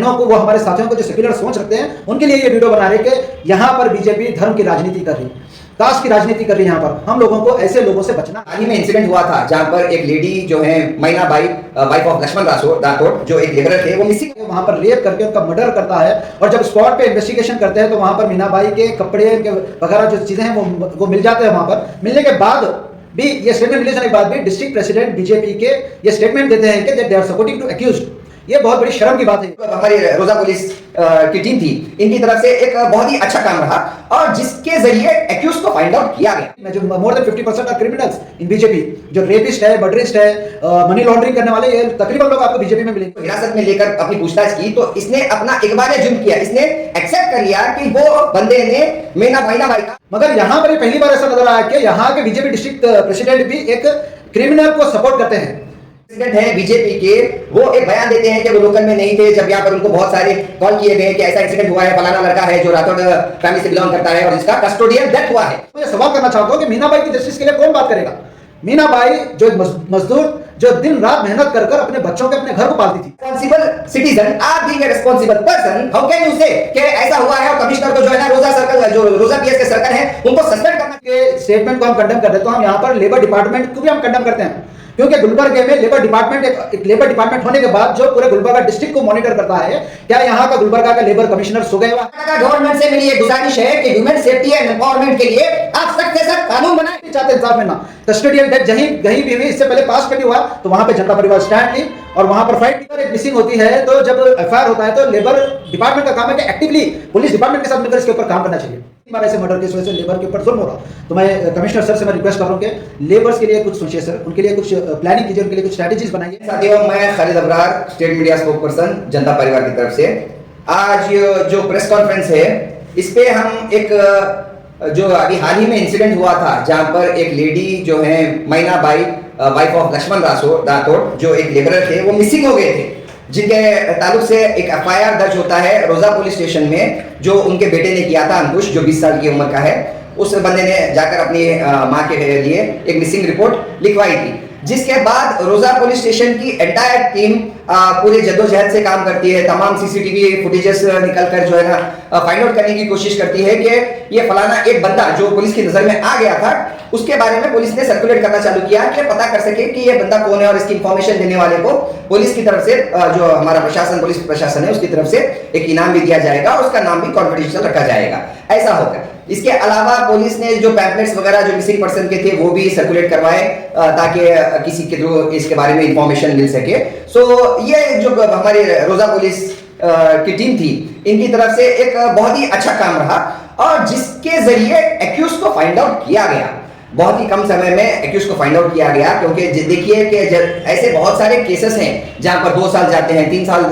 को, वो हमारे साथियों को जो सेक्युलर सोच रखते हैं, उनके लिए ये वीडियो बना रहे कि यहाँ पर बीजेपी धर्म की राजनीति कर रही है, कास्ट की राजनीति कर रही है। यहाँ पर हम लोगों को ऐसे लोगों से बचना। हाल ही में इंसिडेंट हुआ था जहां पर एक लेडी जो है मैना बाई, वाइफ ऑफ लक्ष्मण राठौड़, जो एक लेबरर थे, वो मिसिंग, वहां पर रेप करके उनका मर्डर करता है। और जब स्पॉट पे इन्वेस्टिगेशन करते हैं तो वहां पर मीनाबाई के कपड़े वगैरह जो चीजें हैं वो मिल जाते हैं। वहां पर मिलने के बाद भी ये स्टेटमेंट मिलने के बाद भी डिस्ट्रिक्ट प्रेसिडेंट बीजेपी के ये स्टेटमेंट देते हैं कि they are supporting to accused. ये बहुत बड़ी शर्म की बात है। हमारी रोजा पुलिस की टीम थी, इनकी तरफ से एक बहुत ही अच्छा काम रहा और जिसके जरिए एक्यूज को फाइंड आउट किया गया। जो मोर than 50% of criminals in BJP, जो रेपिस्ट है, मर्डरिस्ट है, मनी लॉन्ड्रिंग करने वाले, ये तकरीबन लोग आपको बीजेपी में मिलेंगे। हिरासत में लेकर अपनी पूछताछ की तो इसने अपना इकबाल जुर्म किया, इसने एक्सेप्ट कर लिया कि वो बंदे ने मैना बाई का। मगर यहाँ पर पहली बार ऐसा नजर आया कि यहाँ के बीजेपी डिस्ट्रिक्ट प्रेसिडेंट भी एक क्रिमिनल को सपोर्ट करते हैं। है बीजेपी के, वो एक बयान देते हैं कि वो लोकल में नहीं थे जब यहाँ पर उनको बहुत सारे कॉल किए गए कि ऐसा इंसिडेंट हुआ है, फलाना लड़का है जो राठौड़ फैमिली से बिलोंग करता है और जिसका कस्टोडियल डेथ हुआ है। मैं सवाल करना चाहता हूँ कि मीनाबाई की जस्टिस के लिए कौन बात करेगा? मीनाबाई जो मजदूर जो दिन रात मेहनत कर कर अपने बच्चों के अपने घर को पालती थी। रिस्पॉन्सिबल सिटीजन, आप being a responsible person, how can you से कि ऐसा हुआ है और कमिश्नर को जो है ना रोजा सर्कल, जो रोजा पीएस के सर्कल है, उनको सस्पेंड करना के स्टेटमेंट को हम कंडेम करते हैं। तो हम यहाँ पर लेबर डिपार्टमेंट को भी हम कंडेम करते हैं, क्योंकि गुलबर्गा में लेबर डिपार्टमेंट एक लेबर डिपार्टमेंट होने के बाद जो पूरे गुलबर्गा डिस्ट्रिक्ट को मॉनिटर करता है, क्या यहाँ का गुलबर्गा का लेबर कमिश्नर सो गया? गवर्नमेंट से मेरी एक गुजारिश है कि ह्यूमन सेफ्टी एंड एम्पावरमेंट के लिए आप सख्त से सख्त कानून बनाएं। चाहते इंसाफ में ना कस्टोडियल डेथ कहीं भी हुई, इससे पहले पास कभी हुआ तो वहां पे जनता परिवार स्टैंड ली और वहां पर फाइट एक मिसिंग होती है। तो जब एफआईआर होता है तो लेबर डिपार्टमेंट का काम है कि एक्टिवली पुलिस डिपार्टमेंट के साथ मिलकर इसके ऊपर काम करना चाहिए। ऐसे मर्डर केस वजह से लेबर के ऊपर जुल्म हो रहा, तो मैं कमिश्नर सर से मैं रिक्वेस्ट कर रहा हूं कि लेबर्स के लिए कुछ सोचिए सर, उनके लिए कुछ प्लानिंग कीजिए, उनके लिए कुछ स्ट्रेटजीज बनाइए। साथियों, मैं Khalid Abrar, state media spokesperson, जनता परिवार की तरफ से आज जो प्रेस कॉन्फ्रेंस है, इस पे हम एक जो अभी हाल ही में इंसिडेंट हुआ था जहां पर एक लेडी जो है मैना बाई, वाइफ ऑफ लक्ष्मण राठौड़, जो एक लेबरर थे, वो मिसिंग हो गए थे, जिनके ताल्लुक से एक एफआईआर दर्ज होता है रोजा पुलिस स्टेशन में, जो उनके बेटे ने किया था, अंकुश, जो 20 साल की उम्र का है। उस बंदे ने जाकर अपनी मां के लिए एक मिसिंग रिपोर्ट लिखवाई थी, जिसके बाद रोजा पुलिस स्टेशन की एंटायर टीम पूरे जद्दोजहद से काम करती है, तमाम सीसीटीवी फुटेजेस निकल कर जो है ना फाइंड आउट करने की कोशिश करती है कि ये फलाना एक बंदा जो पुलिस की नजर में आ गया था, उसके बारे में पुलिस ने सर्कुलेट करना चालू किया कि पता कर सके कि ये बंदा कौन है और इसकी इंफॉर्मेशन देने वाले को पुलिस की तरफ से, जो हमारा प्रशासन, पुलिस प्रशासन है, उसकी तरफ से एक इनाम भी दिया जाएगा और उसका नाम भी कॉन्फिडेंशियल रखा जाएगा। ऐसा होगा। इसके अलावा पुलिस ने जो पैम्पलेट्स वगैरह जो मिसिंग पर्सन के थे वो भी सर्कुलेट करवाए ताकि किसी के थ्रू इसके बारे में इंफॉर्मेशन मिल सके। सो ये जो हमारी रोजा पुलिस की टीम थी, इनकी तरफ से एक बहुत ही अच्छा काम रहा और जिसके जरिए एक्यूज को फाइंड आउट किया गया। बहुत ही कम समय में एक्यूज को फाइंड आउट किया गया, क्योंकि देखिए कि ऐसे बहुत सारे केसेस हैं जहां पर 2 साल जाते हैं, 3 साल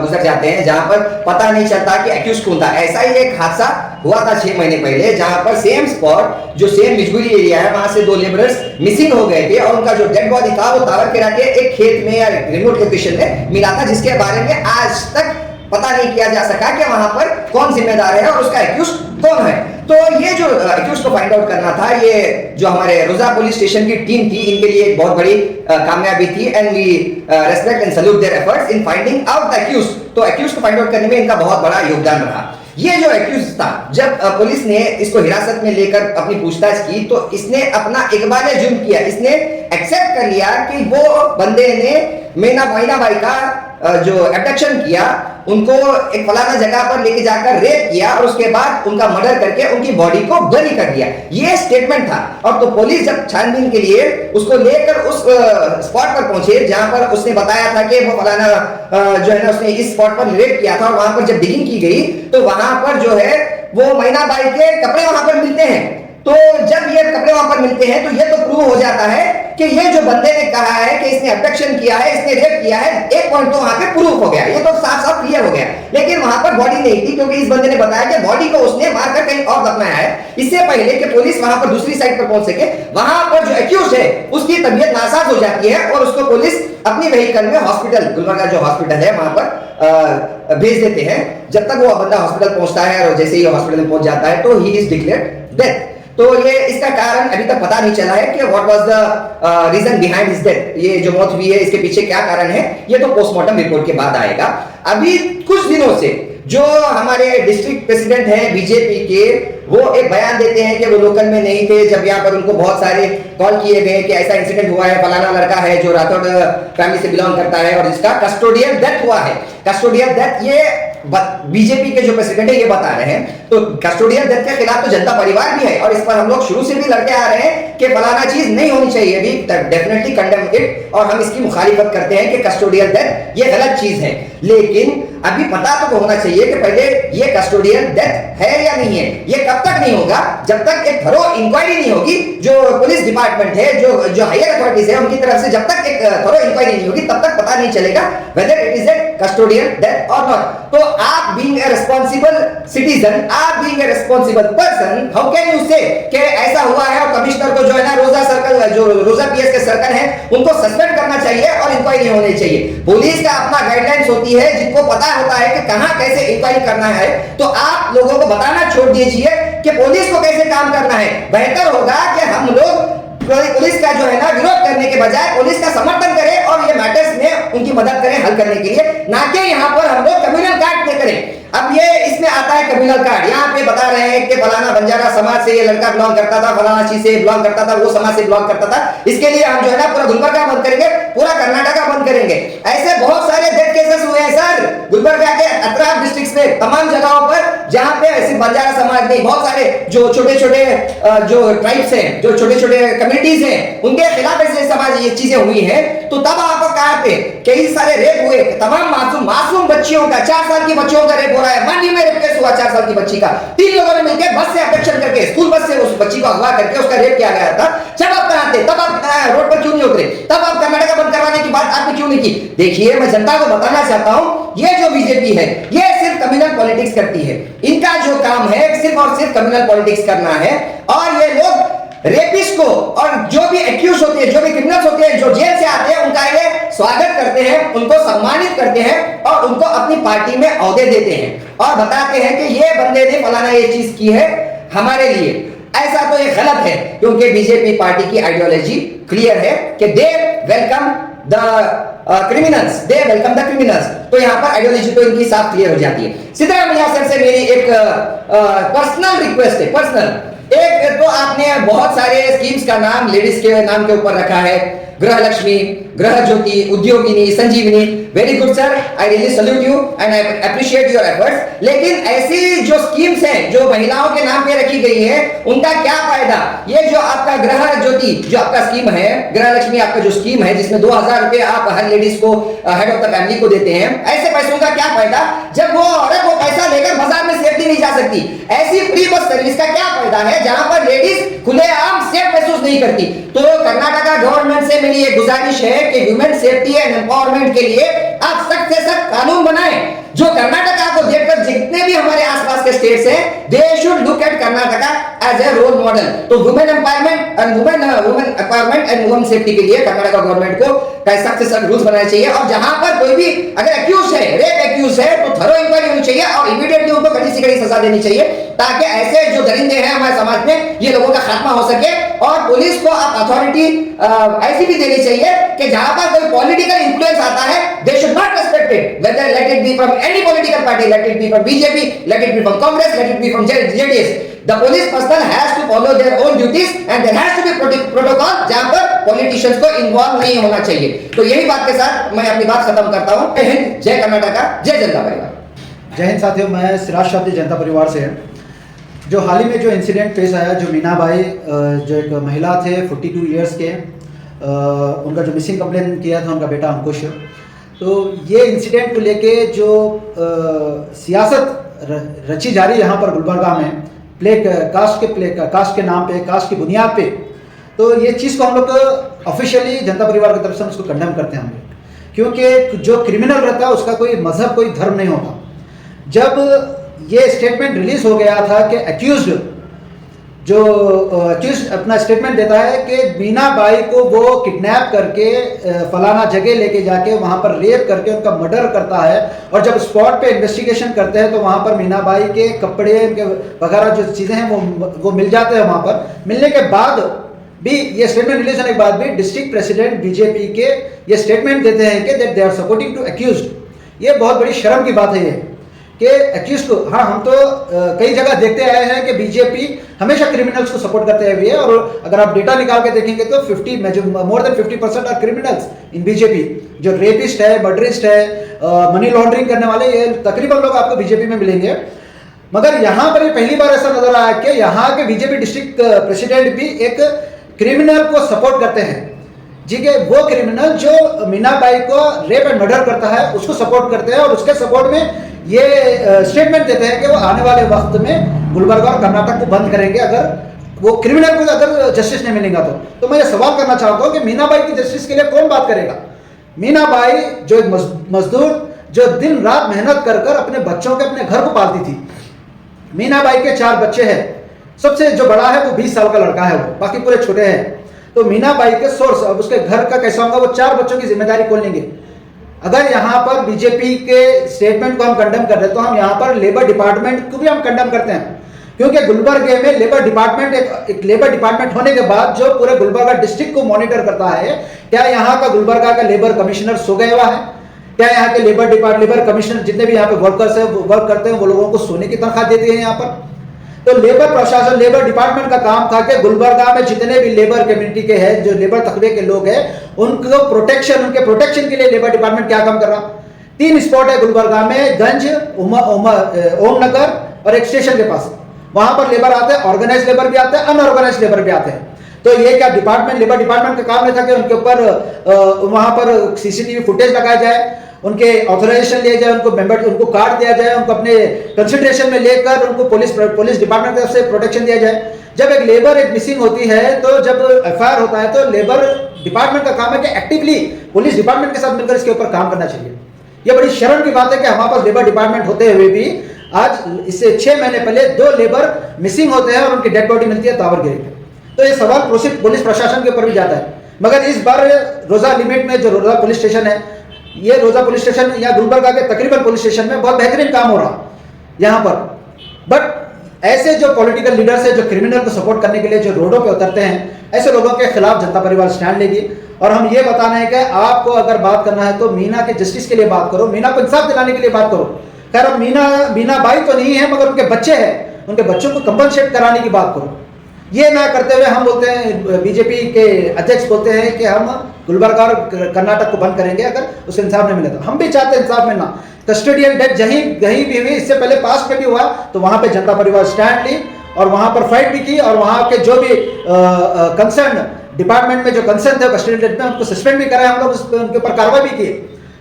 गुजर जाते हैं, जहां पर पता नहीं चलता कि एक्यूज कौन था। ऐसा ही एक हादसा हुआ था 6 महीने पहले, जहां पर सेम स्पॉट, जो सेम मिजबुरी एरिया है, वहां से 2 लेबरर्स मिसिंग हो गए थे और उनका जो डेड बॉडी था वो तावरकेरा के एक खेत में या रिमोट लोकेशन में मिला था, जिसके बारे में आज तक पता नहीं किया जा सका कि वहां पर कौन जिम्मेदार है और उसका एक्यूज कौन है। तो ये जो एक्यूज को फाइंड आउट करना था, ये जो हमारे रोजा पुलिस स्टेशन की टीम थी, इनके लिए एक बहुत बड़ी कामयाबी थी and we respect and salute their efforts in finding out the accuse. तो एक्यूज को फाइंड आउट करने में इनका बहुत बड़ा योगदान रहा। ये जो एक्यूज था, जब पुलिस ने इसको हिरासत में लेकर अपनी पूछताछ की तो इसने अपना इकबाल जुर्म किया, इसने एक्सेप्ट कर लिया कि वो बंदे ने मैना बाई का जो एब्डक्शन किया, उनको एक फलाना जगह पर लेके जाकर रेप किया और उसके बाद उनका मर्डर करके उनकी बॉडी को बरी कर दिया। ये स्टेटमेंट था। और तो पुलिस जब छानबीन के लिए उसको लेकर उस स्पॉट पर पहुंचे जहां पर उसने बताया था कि वो फलाना जो है ना उसने इस स्पॉट पर रेप किया था, और वहां पर जब डिगिंग की गई तो वहां पर जो है वो मैना बाई के कपड़े वहां पर मिलते हैं। तो जब ये कपड़े वहां पर मिलते हैं तो ये तो प्रूव हो जाता है कि ये जो बंदे ने कहा है कि इसने अब्डक्शन किया है, इसने रेप किया है, एक पॉइंट तो वहां पे प्रूव हो गया, ये तो साफ साफ क्लियर हो गया। लेकिन वहां पर बॉडी नहीं थी, क्योंकि इस बंदे ने बताया कि बॉडी को उसने मारकर कहीं और दफनाया है, इससे पहले कि पुलिस वहां पर दूसरी साइड पर पहुंच सके। वहां पर जो एक्यूज है उसकी तबीयत नासाज हो जाती है और उसको पुलिस अपनी व्हीकल में हॉस्पिटल, गुलबर्गा जो हॉस्पिटल है वहां पर भेज देते हैं। जब तक वो बंदा हॉस्पिटल पहुंचता है और जैसे ही हॉस्पिटल में पहुंच जाता है तो ही इज डिक्लेयर्ड डेथ। तो ये इसका कारण अभी तक पता नहीं चला है कि what was the reason behind his death. ये जो मौत हुई है इसके पीछे क्या कारण है, ये तो पोस्टमार्टम रिपोर्ट के बाद आएगा। अभी कुछ दिनों से जो हमारे डिस्ट्रिक्ट प्रेसिडेंट हैं बीजेपी के, वो एक बयान देते हैं कि वो लोकल में नहीं थे जब यहाँ पर उनको बहुत सारे कॉल किए गए कि ऐसा इंसिडेंट हुआ है, फलाना लड़का है जो राठौड़ फैमिली से बिलोंग करता है और इसका कस्टोडियल डेथ हुआ है। कस्टोडियल डेथ ये बीजेपी के जो प्रेसिडेंट है ये बता रहे हैं। तो कस्टोडियल डेथ के खिलाफ तो जनता परिवार भी है और इस पर हम लोग शुरू से भी लड़के आ रहे हैं कि फलाना चीज नहीं होनी चाहिए, भी डेफिनेटली कंडेम इट और हम इसकी मुखालिफत करते हैं कि कस्टोडियल डेथ ये गलत चीज है। लेकिन अभी पता तो होना चाहिए कि पहले ये कस्टोडियल डेथ है या नहीं है। ये कब तक नहीं होगा, जब तक एक थरो इंक्वायरी नहीं होगी। जो पुलिस डिपार्टमेंट है, जो हायर अथॉरिटीज है, उनकी तरफ से जब तक एक थरो इंक्वायरी नहीं होगी तब तक पता नहीं चलेगा whether it is a custodial death और नॉट। तो आप बीइंग ए रिस्पांसिबल सिटीजन, आप being a responsible person, how can you से कि ऐसा हुआ है और कमिश्नर को जो है ना रोजा सर्कल, जो रोजा पीएस के सर्कल है, उनको सस्पेंड करना चाहिए और इंक्वायरी होनी चाहिए। पुलिस का अपना गाइडलाइंस होती है, जिनको पता होता है कि कहां कैसे इंक्वायरी करना है। तो आप लोगों को बताना छोड़ दीजिए कि पुलिस को कैसे काम करना है। बेहतर होगा कि हम लोग पुलिस का जो है ना विरोध करने के बजाय पुलिस का समर्थन करें और ये मैटर्स में उनकी मदद करें हल करने के लिए, ना कि यहाँ पर हम लोग कम्युनल कार्ड पे करें। अब ये इसमें आता है कम्युनल कार्ड, यहाँ पे बता रहे हैं कि फलाना बंजारा समाज से ये लड़का बिलोंग करता था, फलाना चीज से बिलोंग करता था, वो समाज से बिलोंग करता था। इसके लिए हम जो है ना पूरा गुलबर्गा बंद करेंगे, पूरा कर्नाटका बंद करेंगे। ऐसे बहुत सारे डेथ केसेस हुए हैं सर गुलबर्गा के अतराफ डिस्ट्रिक्ट में, तमाम जगहों पर जहां पे सिर्फ बंजारा समाज नहीं, बहुत सारे जो छोटे छोटे जो ट्राइब्स हैं, जो छोटे छोटे कम्युनिटीज हैं, उनके खिलाफ ऐसे समाज ये चीजें हुई हैं। तो तब आपको कहां पे कई सारे रेप हुए, तमाम मासूम बच्चियों का, 4 साल की बच्चियों का रेप हो रहा है। मांडी में रेप केस हुआ 4 साल की बच्ची का, 3 लोगों ने मिलकर बस से अब्डक्शन करके, स्कूल बस से उस बच्ची को अगवा करके उसका रेप किया गया था। जब आप कहां थे, तब आप रोड पर क्यों नहीं उतरे, तब आप कर्नाटका बंद करवाने की बात आपने क्यों नहीं की। देखिए, मैं जनता को बताना चाहता हूं, ये जो बीजेपी है ये सिर्फ कम्युनल पॉलिटिक्स करती है। इनका जो काम है सिर्फ और सिर्फ कम्युनल पॉलिटिक्स करना है। और ये लोग रेपिस्ट को और जो भी एक्यूज होते हैं, जो भी क्रिमिनल्स होते हैं, जो जेल से आते हैं, उनका ये स्वागत करते हैं, उनको सम्मानित करते हैं और उनको अपनी पार्टी में ओहदे देते हैं और बताते हैं कि ये बंदे ने फलाना ये चीज की है हमारे लिए। ऐसा तो ये गलत है, क्योंकि बीजेपी पार्टी की आइडियोलॉजी क्लियर है कि they welcome the criminals, they welcome the criminals. तो यहाँ पर आइडियोलॉजी तो इनकी साफ क्लियर हो जाती है। सिद्धरामैया सर से मेरी एक पर्सनल रिक्वेस्ट है, पर्सनल। एक तो आपने बहुत सारे स्कीम्स का नाम लेडीज के नाम के ऊपर रखा है, Griha Lakshmi, Griha Jyoti, Udyogini, Sanjeevini. Very good sir, I really salute you and I appreciate your efforts. लेकिन ऐसी जो स्कीम्स हैं जो महिलाओं के नाम पे रखी गई है, उनका क्या फायदा। ये जो आपका गृह ज्योति जो आपका स्कीम है, गृह लक्ष्मी आपका जो स्कीम है, जिसमें 2000 रुपए आप हर लेडीज को हेड ऑफ द फैमिली को देते हैं, ऐसे पैसों का क्या फायदा जब वो औरत वो पैसा लेकर बाजार में सेफ्टी नहीं जा सकती। ऐसी फ्री बस सर्विस का क्या फायदा है जहां पर लेडीज खुलेआम सेफ महसूस नहीं करती। तो कर्नाटका गवर्नमेंट से मेरी एक गुजारिश है कि वुमेन सेफ्टी एंड एम्पावरमेंट के लिए आप सख्त से सख्त कानून बनाएं, जो कर्नाटका को देखकर जितने भी हमारे आसपास के स्टेट्स हैं, they should look at Karnataka as a role model. तो women empowerment and women safety के लिए कर्नाटका गवर्नमेंट को सख्त से सख्त रूल्स बनाने चाहिए। और जहां पर कोई भी अगर एक्यूज है, रेप एक्यूज है, तो थरो इंक्वायरी होनी चाहिए और इमीडिएटली उनको कड़ी से कड़ी सजा देनी चाहिए, ताकि ऐसे जो दरिंदे हैं हमारे समाज में, ये लोगों का खात्मा हो सके। और पुलिस को आप अथॉरिटी ऐसी भी देनी चाहिए कि जहां पर कोई पॉलिटिकल इन्फ्लुएंस आता है, they should not respect it, whether let it be from any political party, let it be from BJP, let it be from Congress, let it be from JDS. The police personnel has to follow their own duties and there has to be protocol जहां पर politicians को involve नहीं होना चाहिए। तो यही बात के साथ मैं अपनी बात खत्म करता हूं। जय हिंद, जय कर्नाटका, जय जनता परिवार। जय हिंद साथियों, मैं सिराज शाब्दी जनता परिवार से। जो हाल ही में जो इंसिडेंट पेश आया, जो मीनाबाई जो एक महिला थे 42 इयर्स के, उनका जो मिसिंग कंप्लेन किया था उनका बेटा अंकुश, तो ये इंसिडेंट को लेके जो सियासत रची जा रही है यहाँ पर गुलबर्गा में, कास्ट के नाम पे, कास्ट की बुनियाद पे, तो ये चीज़ को हम लोग ऑफिशियली जनता परिवार की तरफ से उसको कंडेम करते हैं हम लोग। क्योंकि जो क्रिमिनल रहता है उसका कोई मजहब, कोई धर्म नहीं होता। जब ये स्टेटमेंट रिलीज हो गया था कि एक्यूज्ड जो अक्यूज अपना स्टेटमेंट देता है कि मीना बाई को वो किडनैप करके फलाना जगह लेके जाके वहाँ पर रेप करके उनका मर्डर करता है, और जब स्पॉट पे इन्वेस्टिगेशन करते हैं तो वहाँ पर मीना बाई के कपड़े उनके वगैरह जो चीज़ें हैं वो मिल जाते हैं। वहाँ पर मिलने के बाद भी ये स्टेटमेंट रिलीज होने के बाद भी डिस्ट्रिक्ट प्रेसिडेंट बीजेपी के ये स्टेटमेंट देते हैं कि that they are supporting to accused. ये बहुत बड़ी शर्म की बात है ये कि अक्यूज को, हाँ हम तो कई जगह देखते आए हैं कि बीजेपी हमेशा क्रिमिनल्स को सपोर्ट करते हुए है, और अगर आप डेटा निकाल के देखेंगे तो 50 more than 50% are criminals in BJP. जो रेपिस्ट है, मर्डरिस्ट है, मनी लॉन्ड्रिंग करने वाले, ये तकरीबन लोग आपको बीजेपी में मिलेंगे। मगर यहाँ पर पहली बार ऐसा नजर आया कि यहाँ के बीजेपी डिस्ट्रिक्ट प्रेसिडेंट भी एक क्रिमिनल को सपोर्ट करते हैं जी, के वो क्रिमिनल जो मीना बाई को रेप एंड मर्डर करता है उसको सपोर्ट करते हैं, और उसके सपोर्ट में ये स्टेटमेंट देते हैं कि वो आने वाले वक्त में गुलबर्गा और कर्नाटक को बंद करेंगे अगर वो क्रिमिनल को अगर जस्टिस नहीं मिलेगा तो मैं ये सवाल करना चाहता हूँ कि मीना बाई की जस्टिस के लिए कौन बात करेगा? मीना बाई जो एक मजदूर जो दिन रात मेहनत कर कर अपने बच्चों के अपने घर को पालती थी। मीना बाई के 4 बच्चे हैं, सबसे जो बड़ा है वो 20 साल का लड़का है, वो बाकी पूरे छोटे हैं। तो मीना बाई के सोर्स, अब उसके घर का कैसा होगा, वो 4 बच्चों की जिम्मेदारी कौन लेंगे? अगर यहाँ पर बीजेपी के स्टेटमेंट को हम कंडेम कर रहे हैं तो हम यहाँ पर लेबर डिपार्टमेंट को भी हम कंडेम करते हैं, क्योंकि गुलबर्गे में लेबर डिपार्टमेंट एक लेबर डिपार्टमेंट होने के बाद जो पूरे गुलबर्गा डिस्ट्रिक्ट को मॉनिटर करता है, क्या यहाँ का गुलबर्गा का लेबर कमिश्नर सो गया हुआ है? क्या यहाँ के लेबर कमिश्नर जितने भी यहाँ पे वर्कर्स है वर्क करते हैं वो लोगों को सोने की तनख्वाह देते हैं यहाँ पर? तो लेबर प्रशासन, लेबर डिपार्टमेंट का काम था कि गुलबर्गा में जितने भी लेबर कम्युनिटी के हैं, जो लेबर तबके के लोग हैं, उनको प्रोटेक्शन, उनके प्रोटेक्शन के लिए लेबर डिपार्टमेंट क्या काम कर रहा? 3 स्पॉट है गुलबर्गा में, गंज, ओम नगर और एक स्टेशन के पास। वहां पर लेबर आते हैं, ऑर्गेनाइज लेबर भी आते हैं, अनऑर्गेनाइज लेबर भी आते हैं। तो ये क्या डिपार्टमेंट, लेबर डिपार्टमेंट का काम नहीं था कि उनके ऊपर वहां पर सीसीटीवी फुटेज लगाया जाए, उनके ऑथराइजेशन लिया जाए, उनको कार्ड दिया जाए, उनको अपने कंसिडरेशन में लेकर उनको पुलिस डिपार्टमेंट की तरफ से प्रोटेक्शन दिया जाए। जब एक लेबर एक मिसिंग होती है तो जब एफआईआर होता है तो लेबर डिपार्टमेंट का काम है कि एक्टिवली पुलिस डिपार्टमेंट के साथ मिलकर इसके ऊपर काम करना चाहिए। यह बड़ी शर्म की बात है कि हमारे पास लेबर डिपार्टमेंट होते हुए भी आज इससे 6 महीने पहले 2 लेबर मिसिंग होते हैं और उनकी डेड बॉडी मिलती है तावरगिरी पे। तो ये सवाल पुलिस प्रशासन के ऊपर भी जाता है। मगर इस बार रोजा लिमिट में जो रोजा पुलिस स्टेशन है, ये रोजा पुलिस स्टेशन या गुलबर्गा के तकरीबन पुलिस स्टेशन में बहुत बेहतरीन काम हो रहा यहाँ पर। बट ऐसे जो पॉलिटिकल लीडर्स है जो क्रिमिनल को सपोर्ट करने के लिए जो रोडों पे उतरते हैं, ऐसे लोगों के खिलाफ जनता परिवार स्टैंड लेगी। और हम ये बताना है कि आपको अगर बात करना है तो मीना के जस्टिस के लिए बात करो, मीना को इंसाफ दिलाने के लिए बात करो। खैर अब मीना बाई तो नहीं है, मगर उनके बच्चे हैं, उनके बच्चों को कंपनसेट कराने की बात करो। ये ना करते हुए हम बोलते हैं, बीजेपी के अध्यक्ष बोलते हैं कि हम गुलबर्गा और कर्नाटक को बंद करेंगे अगर उसको इंसाफ नहीं मिले तो। हम भी चाहते हैं इंसाफ मिलना। कस्टोडियल डेथ कहीं भी हुई, इससे पहले पास्ट में भी हुआ, तो वहां पे जनता परिवार स्टैंड ली और वहां पर फाइट भी की, और वहां के जो भी कंसर्न डिपार्टमेंट में जो कंसर्न थे कस्टोडियल डेथ में, उनको सस्पेंड भी कराए हम लोग, उनके ऊपर कार्रवाई भी की।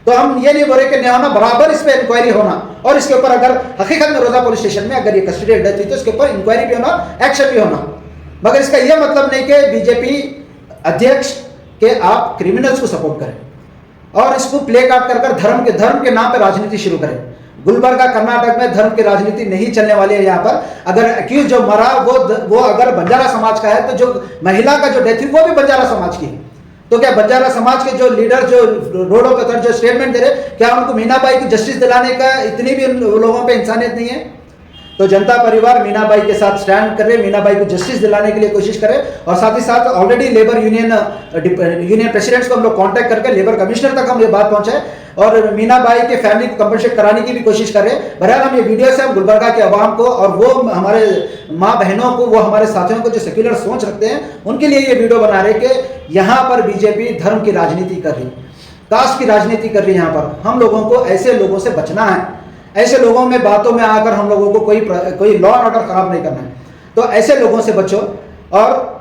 तो हम ये नहीं बोल रहे कि नहीं होना, बराबर इस पर इंक्वायरी होना, और इसके ऊपर अगर हकीकत में रोजा पुलिस स्टेशन में अगर ये कस्टोडियल डेथ हुई तो इसके ऊपर इंक्वायरी भी होना, एक्शन भी होना। मगर इसका यह मतलब नहीं कि बीजेपी अध्यक्ष के आप क्रिमिनल्स को सपोर्ट करें और इसको प्ले कार्ड कर धर्म के नाम पर राजनीति शुरू करें। गुलबर्गा कर्नाटक में धर्म की राजनीति नहीं चलने वाली है। यहाँ पर अगर अक्यूज जो मरा वो अगर बंजारा समाज का है तो जो महिला का जो डेथ हुई वो भी बंजारा समाज की है। तो क्या बंजारा समाज के जो लीडर जो रोडों पर जो स्टेटमेंट दे रहे, क्या उनको मीना बाई की जस्टिस दिलाने का इतनी भी लोगों पे इंसानियत नहीं है? तो जनता परिवार मीना बाई के साथ स्टैंड करे, मीना बाई को जस्टिस दिलाने के लिए कोशिश करे, और साथ ही साथ ऑलरेडी लेबर यूनियन प्रेसिडेंट्स को हम लोग कांटेक्ट करके लेबर कमिश्नर तक हम ये बात पहुंचाए और मीना बाई के फैमिली को कंपनसेट कराने की भी कोशिश करें। बहरहाल हम ये वीडियो से हम गुलबर्गा के अवाम को और वो हमारे माँ बहनों को, वो हमारे साथियों को जो सेक्युलर सोच रखते हैं उनके लिए ये वीडियो बना रहे कि यहाँ पर बीजेपी धर्म की राजनीति कर रही, कास्ट की राजनीति कर रही है। यहाँ पर हम लोगों को ऐसे लोगों से बचना है, ऐसे लोगों में बातों में आकर हम लोगों को कोई लॉ एंड ऑर्डर खराब नहीं करना है। तो ऐसे लोगों से बचो और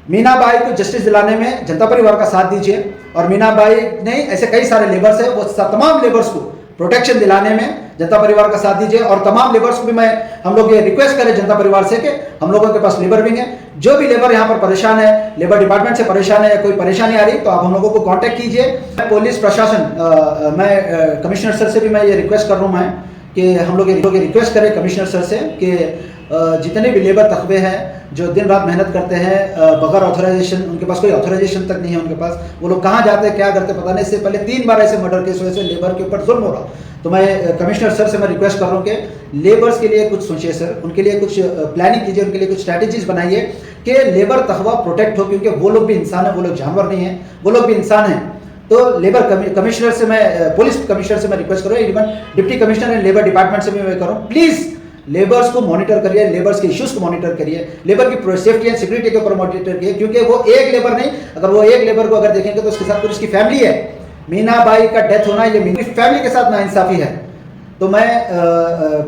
मीना बाई को जस्टिस दिलाने में जनता परिवार का साथ दीजिए। और मीना बाई नहीं, ऐसे कई सारे लेबर्स हैं, वो तमाम लेबर्स को प्रोटेक्शन दिलाने में जनता परिवार का साथ दीजिए। और तमाम लेबर्स को भी हम लोग ये रिक्वेस्ट करें जनता परिवार से कि हम लोगों के पास लेबर विंग है, जो भी लेबर यहाँ पर परेशान है, लेबर डिपार्टमेंट से परेशान है, कोई परेशानी आ रही तो आप हम लोगों को कांटेक्ट कीजिए। पुलिस प्रशासन, मैं कमिश्नर सर से भी मैं ये रिक्वेस्ट कर रहा हूँ मैं कि हम लोग रिक्वेस्ट करें कमिश्नर सर से कि जितने भी लेबर तकबे हैं जो दिन रात मेहनत करते हैं बगैर ऑथराइजेशन, उनके पास कोई ऑथराइजेशन तक नहीं है उनके पास, वो लोग कहाँ जाते हैं क्या करते पता नहीं। इससे पहले 3 बार ऐसे मर्डर केस हुए से लेबर के ऊपर जुल्म हो रहा। तो मैं कमिश्नर सर से मैं रिक्वेस्ट कर रहा हूँ कि लेबर्स के लिए कुछ सोचिए सर, उनके लिए कुछ प्लानिंग कीजिए, उनके लिए कुछ स्ट्रैटेजीज बनाइए कि लेबर तकवा प्रोटेक्ट हो, क्योंकि वो लोग भी इंसान है, वो लोग जानवर नहीं है, वो लोग भी इंसान हैं। तो लेबर कमिश्नर से मैं, पुलिस कमिश्नर से मैं रिक्वेस्ट करूँ, even deputy commissioner and labour department से भी मैं करूँ, प्लीज़ लेबर्स को मॉनिटर करिए, लेबर्स के इश्यूज को मॉनिटर करिए, लेबर की सेफ्टी एंड सिक्योरिटी के ऊपर मॉनिटर करिए, क्योंकि वो एक लेबर नहीं, अगर वो एक लेबर को अगर देखेंगे तो उसके साथ पूरी उसकी फैमिली है। मीना बाई का डेथ होना ये मीना फैमिली के साथ नाइंसाफी है। तो मैं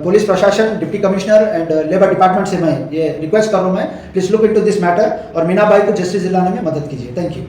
पुलिस प्रशासन, deputy commissioner and labour department से मैं ये रिक्वेस्ट कर रहा हूँ, मैं please look into this matter और मीना बाई को जस्टिस दिलाने में मदद कीजिए। Thank you.